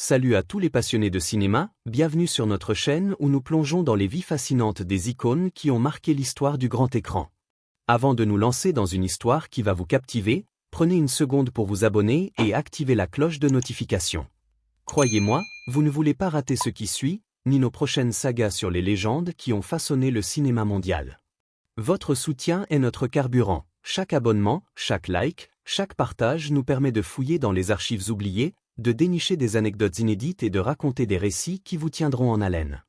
Salut à tous les passionnés de cinéma, bienvenue sur notre chaîne où nous plongeons dans les vies fascinantes des icônes qui ont marqué l'histoire du grand écran. Avant de nous lancer dans une histoire qui va vous captiver, prenez une seconde pour vous abonner et activer la cloche de notification. Croyez-moi, vous ne voulez pas rater ce qui suit, ni nos prochaines sagas sur les légendes qui ont façonné le cinéma mondial. Votre soutien est notre carburant. Chaque abonnement, chaque like, chaque partage nous permet de fouiller dans les archives oubliées, de dénicher des anecdotes inédites et de raconter des récits qui vous tiendront en haleine.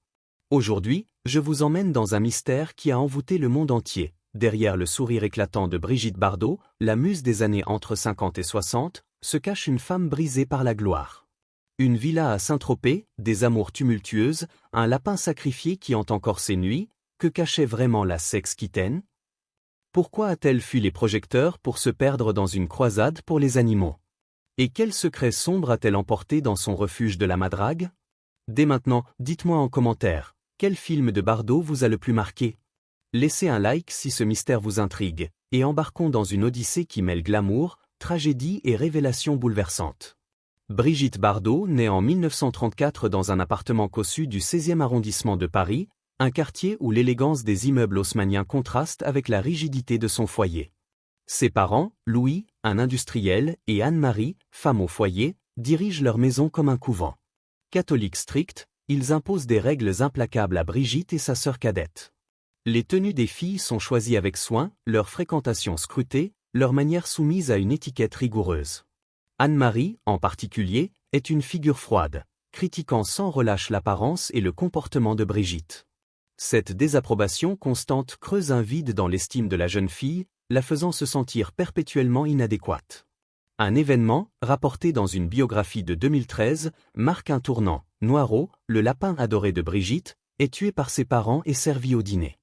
Aujourd'hui, je vous emmène dans un mystère qui a envoûté le monde entier. Derrière le sourire éclatant de Brigitte Bardot, la muse des années entre 50 et 60, se cache une femme brisée par la gloire. Une villa à Saint-Tropez, des amours tumultueuses, un lapin sacrifié qui hante encore ses nuits, que cachait vraiment la sex-kitten? Pourquoi a-t-elle fui les projecteurs pour se perdre dans une croisade pour les animaux? Et quel secret sombre a-t-elle emporté dans son refuge de la Madrague? Dès maintenant, dites-moi en commentaire, quel film de Bardot vous a le plus marqué? Laissez un like si ce mystère vous intrigue, et embarquons dans une odyssée qui mêle glamour, tragédie et révélations bouleversantes. Brigitte Bardot naît en 1934 dans un appartement cossu du 16e arrondissement de Paris, un quartier où l'élégance des immeubles haussmanniens contraste avec la rigidité de son foyer. Ses parents, Louis, un industriel, et Anne-Marie, femme au foyer, dirigent leur maison comme un couvent. Catholiques stricts, ils imposent des règles implacables à Brigitte et sa sœur cadette. Les tenues des filles sont choisies avec soin, leur fréquentation scrutée, leur manière soumise à une étiquette rigoureuse. Anne-Marie, en particulier, est une figure froide, critiquant sans relâche l'apparence et le comportement de Brigitte. Cette désapprobation constante creuse un vide dans l'estime de la jeune fille, la faisant se sentir perpétuellement inadéquate. Un événement, rapporté dans une biographie de 2013, marque un tournant. Noiro, le lapin adoré de Brigitte, est tué par ses parents et servi au dîner.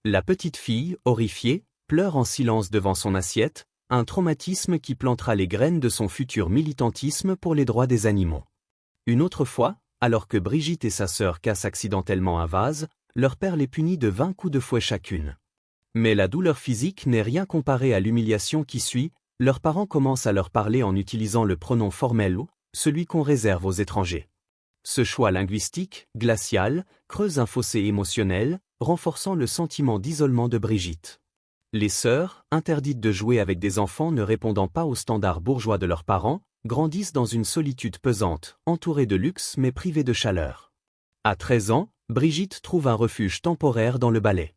La petite fille, horrifiée, pleure en silence devant son assiette, un traumatisme qui plantera les graines de son futur militantisme pour les droits des animaux. Une autre fois, alors que Brigitte et sa sœur cassent accidentellement un vase, leur père les punit de 20 coups de fouet chacune. Mais la douleur physique n'est rien comparée à l'humiliation qui suit, leurs parents commencent à leur parler en utilisant le pronom formel ou, celui qu'on réserve aux étrangers. Ce choix linguistique, glacial, creuse un fossé émotionnel, renforçant le sentiment d'isolement de Brigitte. Les sœurs, interdites de jouer avec des enfants ne répondant pas aux standards bourgeois de leurs parents, grandissent dans une solitude pesante, entourées de luxe mais privées de chaleur. À 13 ans, Brigitte trouve un refuge temporaire dans le ballet.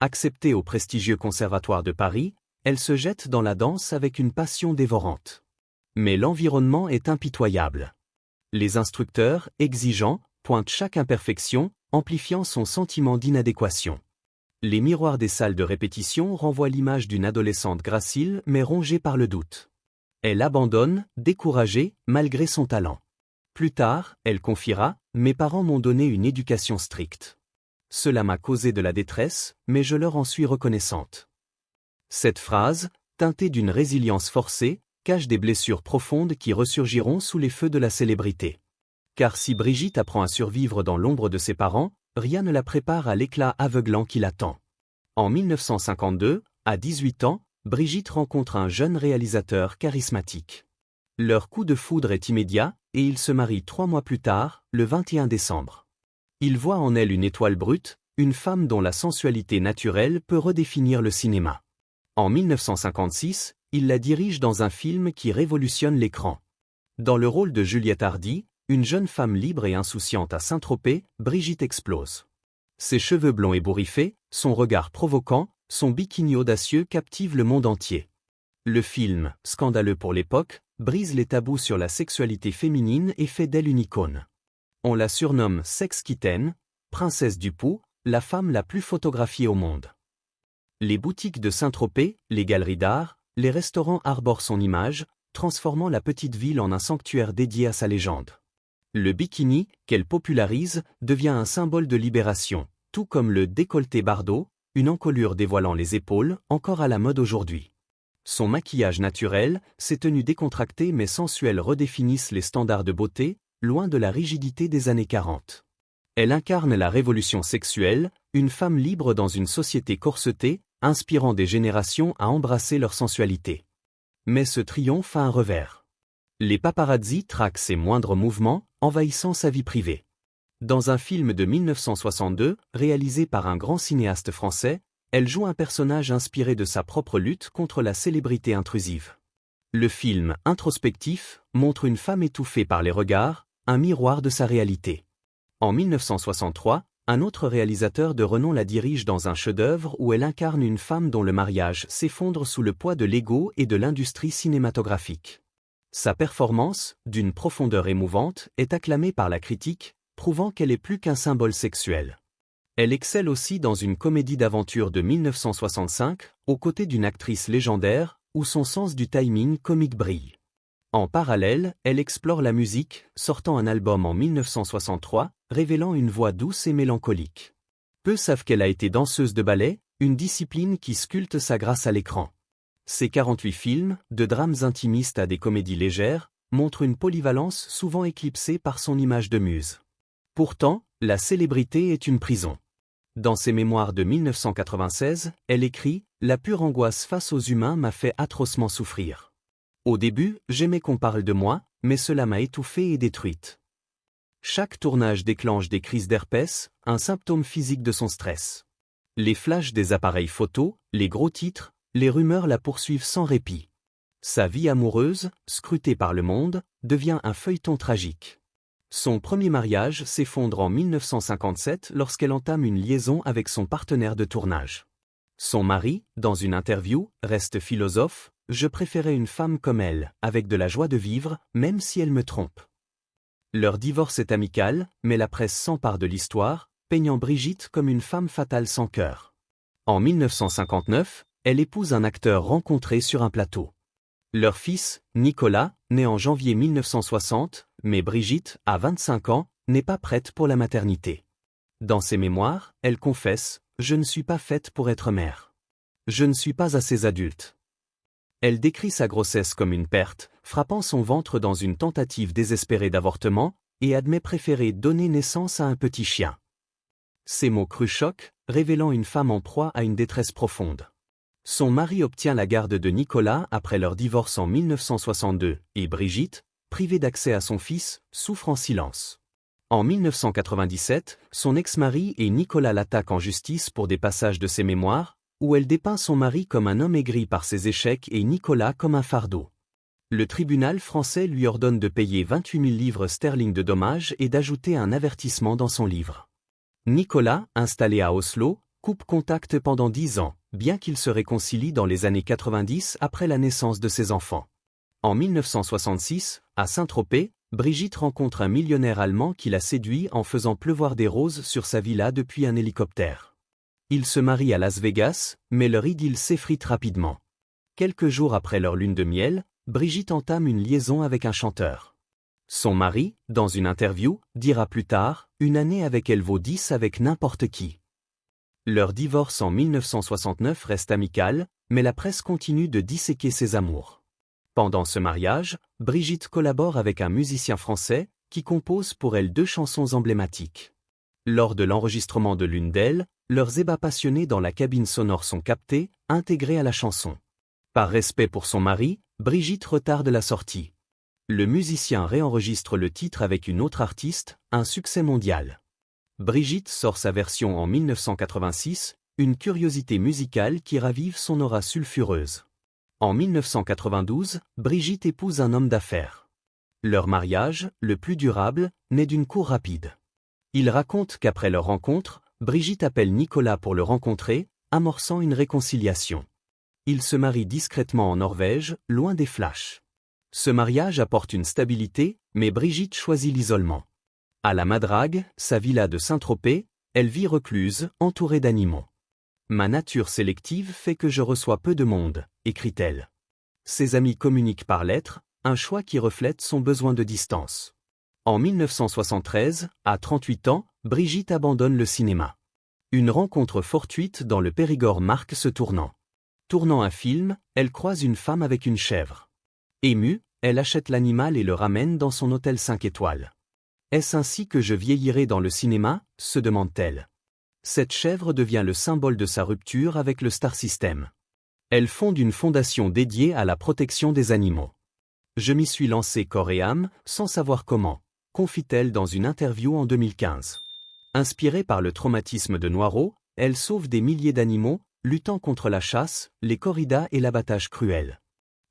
Acceptée au prestigieux conservatoire de Paris, elle se jette dans la danse avec une passion dévorante. Mais l'environnement est impitoyable. Les instructeurs, exigeants, pointent chaque imperfection, amplifiant son sentiment d'inadéquation. Les miroirs des salles de répétition renvoient l'image d'une adolescente gracile mais rongée par le doute. Elle abandonne, découragée, malgré son talent. Plus tard, elle confiera « Mes parents m'ont donné une éducation stricte. Cela m'a causé de la détresse, mais je leur en suis reconnaissante. » Cette phrase, teintée d'une résilience forcée, cache des blessures profondes qui ressurgiront sous les feux de la célébrité. Car si Brigitte apprend à survivre dans l'ombre de ses parents, rien ne la prépare à l'éclat aveuglant qui l'attend. En 1952, à 18 ans, Brigitte rencontre un jeune réalisateur charismatique. Leur coup de foudre est immédiat, et ils se marient 3 mois plus tard, le 21 décembre. Il voit en elle une étoile brute, une femme dont la sensualité naturelle peut redéfinir le cinéma. En 1956, il la dirige dans un film qui révolutionne l'écran. Dans le rôle de Juliette Hardy, une jeune femme libre et insouciante à Saint-Tropez, Brigitte explose. Ses cheveux blonds ébouriffés, son regard provoquant, son bikini audacieux captivent le monde entier. Le film, scandaleux pour l'époque, brise les tabous sur la sexualité féminine et fait d'elle une icône. On la surnomme sex-kitten, princesse du Pou, la femme la plus photographiée au monde. Les boutiques de Saint-Tropez, les galeries d'art, les restaurants arborent son image, transformant la petite ville en un sanctuaire dédié à sa légende. Le bikini, qu'elle popularise, devient un symbole de libération, tout comme le décolleté Bardot, une encolure dévoilant les épaules, encore à la mode aujourd'hui. Son maquillage naturel, ses tenues décontractées mais sensuelles redéfinissent les standards de beauté, loin de la rigidité des années 40. Elle incarne la révolution sexuelle, une femme libre dans une société corsetée, inspirant des générations à embrasser leur sensualité. Mais ce triomphe a un revers. Les paparazzis traquent ses moindres mouvements, envahissant sa vie privée. Dans un film de 1962, réalisé par un grand cinéaste français, elle joue un personnage inspiré de sa propre lutte contre la célébrité intrusive. Le film, introspectif, montre une femme étouffée par les regards, un miroir de sa réalité. En 1963, un autre réalisateur de renom la dirige dans un chef-d'œuvre où elle incarne une femme dont le mariage s'effondre sous le poids de l'ego et de l'industrie cinématographique. Sa performance, d'une profondeur émouvante, est acclamée par la critique, prouvant qu'elle est plus qu'un symbole sexuel. Elle excelle aussi dans une comédie d'aventure de 1965, aux côtés d'une actrice légendaire, où son sens du timing comique brille. En parallèle, elle explore la musique, sortant un album en 1963, révélant une voix douce et mélancolique. Peu savent qu'elle a été danseuse de ballet, une discipline qui sculpte sa grâce à l'écran. Ses 48 films, de drames intimistes à des comédies légères, montrent une polyvalence souvent éclipsée par son image de muse. Pourtant, la célébrité est une prison. Dans ses mémoires de 1996, elle écrit « La pure angoisse face aux humains m'a fait atrocement souffrir. Au début, j'aimais qu'on parle de moi, mais cela m'a étouffée et détruite. Chaque tournage déclenche des crises d'herpès, un symptôme physique de son stress. Les flashs des appareils photo, les gros titres, les rumeurs la poursuivent sans répit. Sa vie amoureuse, scrutée par le monde, devient un feuilleton tragique. Son premier mariage s'effondre en 1957 lorsqu'elle entame une liaison avec son partenaire de tournage. Son mari, dans une interview, reste philosophe « Je préférais une femme comme elle, avec de la joie de vivre, même si elle me trompe ». Leur divorce est amical, mais la presse s'empare de l'histoire, peignant Brigitte comme une femme fatale sans cœur. En 1959, elle épouse un acteur rencontré sur un plateau. Leur fils, Nicolas, né en janvier 1960, mais Brigitte, à 25 ans, n'est pas prête pour la maternité. Dans ses mémoires, elle confesse « Je ne suis pas faite pour être mère. Je ne suis pas assez adulte ». Elle décrit sa grossesse comme une perte, frappant son ventre dans une tentative désespérée d'avortement, et admet préférer donner naissance à un petit chien. Ces mots crus choquent, révélant une femme en proie à une détresse profonde. Son mari obtient la garde de Nicolas après leur divorce en 1962, et Brigitte, privée d'accès à son fils, souffre en silence. En 1997, son ex-mari et Nicolas l'attaquent en justice pour des passages de ses mémoires, où elle dépeint son mari comme un homme aigri par ses échecs et Nicolas comme un fardeau. Le tribunal français lui ordonne de payer 28 000 livres sterling de dommages et d'ajouter un avertissement dans son livre. Nicolas, installé à Oslo, coupe contact pendant 10 ans, bien qu'il se réconcilie dans les années 90 après la naissance de ses enfants. En 1966, à Saint-Tropez, Brigitte rencontre un millionnaire allemand qui la séduit en faisant pleuvoir des roses sur sa villa depuis un hélicoptère. Ils se marient à Las Vegas, mais leur idylle s'effrite rapidement. Quelques jours après leur lune de miel, Brigitte entame une liaison avec un chanteur. Son mari, dans une interview, dira plus tard « Une année avec elle vaut 10 avec n'importe qui ». Leur divorce en 1969 reste amical, mais la presse continue de disséquer ses amours. Pendant ce mariage, Brigitte collabore avec un musicien français, qui compose pour elle 2 chansons emblématiques. Lors de l'enregistrement de l'une d'elles, leurs ébats passionnés dans la cabine sonore sont captés, intégrés à la chanson. Par respect pour son mari, Brigitte retarde la sortie. Le musicien réenregistre le titre avec une autre artiste, un succès mondial. Brigitte sort sa version en 1986, une curiosité musicale qui ravive son aura sulfureuse. En 1992, Brigitte épouse un homme d'affaires. Leur mariage, le plus durable, naît d'une cour rapide. Il raconte qu'après leur rencontre, Brigitte appelle Nicolas pour le rencontrer, amorçant une réconciliation. Ils se marient discrètement en Norvège, loin des flashs. Ce mariage apporte une stabilité, mais Brigitte choisit l'isolement. À la Madrague, sa villa de Saint-Tropez, elle vit recluse, entourée d'animaux. « Ma nature sélective fait que je reçois peu de monde », écrit-elle. Ses amis communiquent par lettres, un choix qui reflète son besoin de distance. En 1973, à 38 ans, Brigitte abandonne le cinéma. Une rencontre fortuite dans le Périgord marque ce tournant. Tournant un film, elle croise une femme avec une chèvre. Émue, elle achète l'animal et le ramène dans son hôtel 5 étoiles. « Est-ce ainsi que je vieillirai dans le cinéma ?» se demande-t-elle. Cette chèvre devient le symbole de sa rupture avec le Star System. Elle fonde une fondation dédiée à la protection des animaux. Je m'y suis lancée corps et âme, sans savoir comment, confie-t-elle dans une interview en 2015. Inspirée par le traumatisme de Noiro, elle sauve des milliers d'animaux, luttant contre la chasse, les corridas et l'abattage cruel.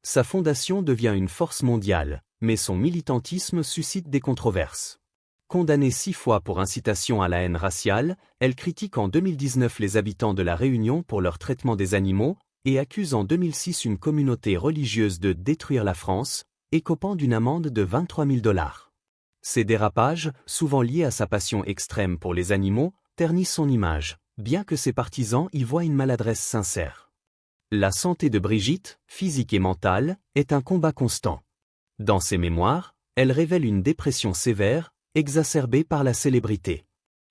Sa fondation devient une force mondiale, mais son militantisme suscite des controverses. Condamnée 6 fois pour incitation à la haine raciale, elle critique en 2019 les habitants de La Réunion pour leur traitement des animaux, et accuse en 2006 une communauté religieuse de « détruire la France », écopant d'une amende de 23 000 $. Ces dérapages, souvent liés à sa passion extrême pour les animaux, ternissent son image, bien que ses partisans y voient une maladresse sincère. La santé de Brigitte, physique et mentale, est un combat constant. Dans ses mémoires, elle révèle une dépression sévère, exacerbée par la célébrité.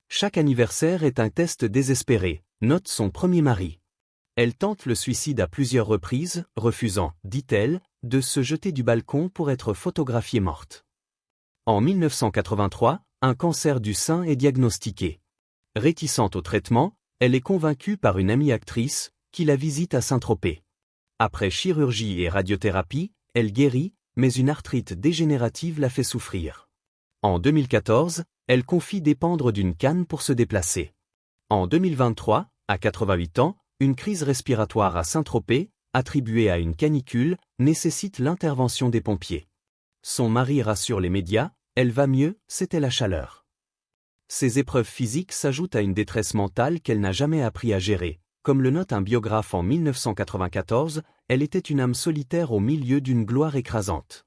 Chaque anniversaire est un test désespéré, note son premier mari. Elle tente le suicide à plusieurs reprises, refusant, dit-elle, de se jeter du balcon pour être photographiée morte. En 1983, un cancer du sein est diagnostiqué. Réticente au traitement, elle est convaincue par une amie actrice, qui la visite à Saint-Tropez. Après chirurgie et radiothérapie, elle guérit, mais une arthrite dégénérative la fait souffrir. En 2014, elle confie dépendre d'une canne pour se déplacer. En 2023, à 88 ans, une crise respiratoire à Saint-Tropez, attribuée à une canicule, nécessite l'intervention des pompiers. Son mari rassure les médias, elle va mieux, c'était la chaleur. Ces épreuves physiques s'ajoutent à une détresse mentale qu'elle n'a jamais appris à gérer. Comme le note un biographe en 1994, elle était une âme solitaire au milieu d'une gloire écrasante.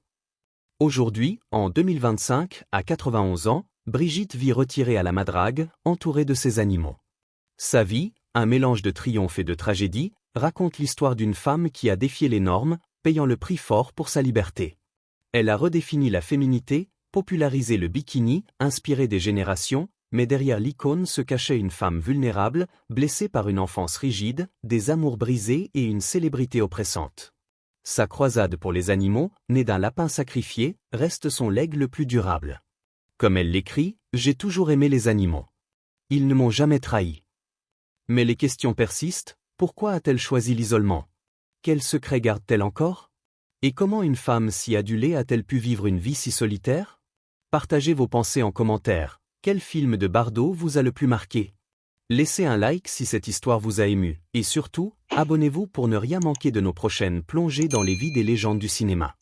Aujourd'hui, en 2025, à 91 ans, Brigitte vit retirée à la Madrague, entourée de ses animaux. Sa vie, un mélange de triomphe et de tragédie, raconte l'histoire d'une femme qui a défié les normes, payant le prix fort pour sa liberté. Elle a redéfini la féminité, popularisé le bikini, inspiré des générations, mais derrière l'icône se cachait une femme vulnérable, blessée par une enfance rigide, des amours brisés et une célébrité oppressante. Sa croisade pour les animaux, née d'un lapin sacrifié, reste son legs le plus durable. Comme elle l'écrit, « J'ai toujours aimé les animaux. Ils ne m'ont jamais trahi. » Mais les questions persistent, pourquoi a-t-elle choisi l'isolement? Quel secret garde-t-elle encore? Et comment une femme si adulée a-t-elle pu vivre une vie si solitaire? Partagez vos pensées en commentaire. Quel film de Bardot vous a le plus marqué? Laissez un like si cette histoire vous a ému, et surtout, abonnez-vous pour ne rien manquer de nos prochaines plongées dans les vies des légendes du cinéma.